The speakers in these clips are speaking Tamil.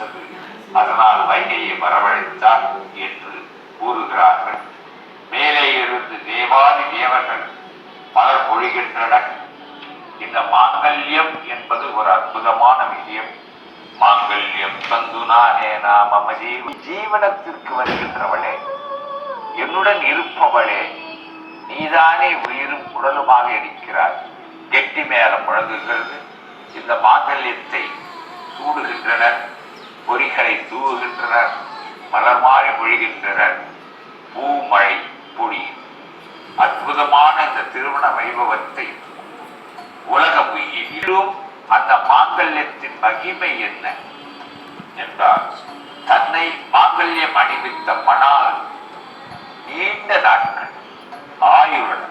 அனுபவித்தது, அதனால் வைகையை வரவழைத்தார் என்று கூறுகிறார்கள். மேலே இருந்து தேவாதி தேவர்கள் மலர் பொழிகின்றனர். இந்த மாங்கல்யம் என்பது ஒரு அற்புதமான விஷயம். மாங்கல்யம் தந்துனானே நாம ஜீவனத்திற்கு வருகின்றவளே, என்னுடன் இருப்பவளே, நீதானே உயிரும் உடலுமாக இருக்கிறாய். கெட்டி மேலம் முழங்குகிறது. இந்த மாங்கல்யத்தை சூடுகின்றனர், பொறிகளை தூவுகின்றனர், மலர் மாறி பொழிகின்றனர், பூமழை பொழியும். அற்புதமான இந்த திருமண வைபவத்தை உலகம் உயிரும். அந்த மாங்கல்யத்தின் மகிமை என்ன என்றால், தன்னை மாங்கல்யம் அணிவித்த மணால் நீண்ட நாட்கள் ஆயுள்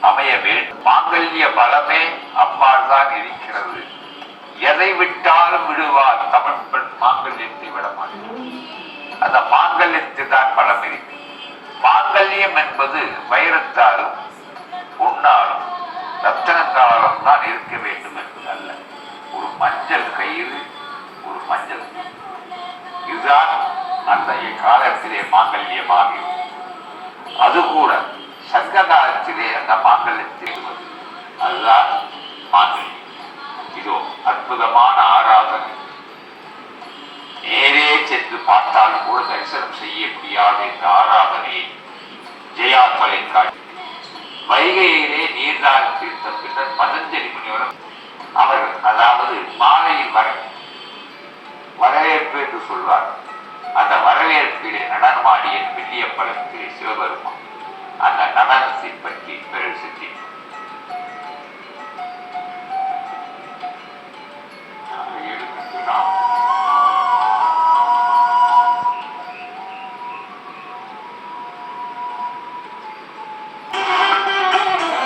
அமைய வேண்டும். மாங்கல்ய பலமே அம்பாள் தான் இருக்கிறது. எதை விட்டாலும் விடுவார் தமிழ் பெண், மாங்கல்யத்தை விட மாட்டார். அந்த மாங்கல்யத்தில் தான் பலம் இருக்கு. மாங்கல்யம் என்பது வைரத்தாலும் பொன்னாலும் ரத்தனத்தாலும் தான் இருக்க வேண்டும் என்பது அல்ல. ஒரு மஞ்சள் கயிறு, ஒரு மஞ்சள், இதுதான் அந்த காலத்திலே மாங்கல்யமாக. அது கூட சங்க காலத்திலே அந்த மாங்கல்யத்தில் அதுதான் மாங்கல்யம். இதோ அற்புதமான ஆராதனை. நேரே சென்று பார்த்தாலும் கூட தரிசனம் செய்ய முடியாத இந்த ஆராதனையை ஜெயா தொலைக்காட்சி வைகையிலே நீர்தான் தீர்த்த பின்னர் பதஞ்சலி முனிவரும் அவர்கள், அதாவது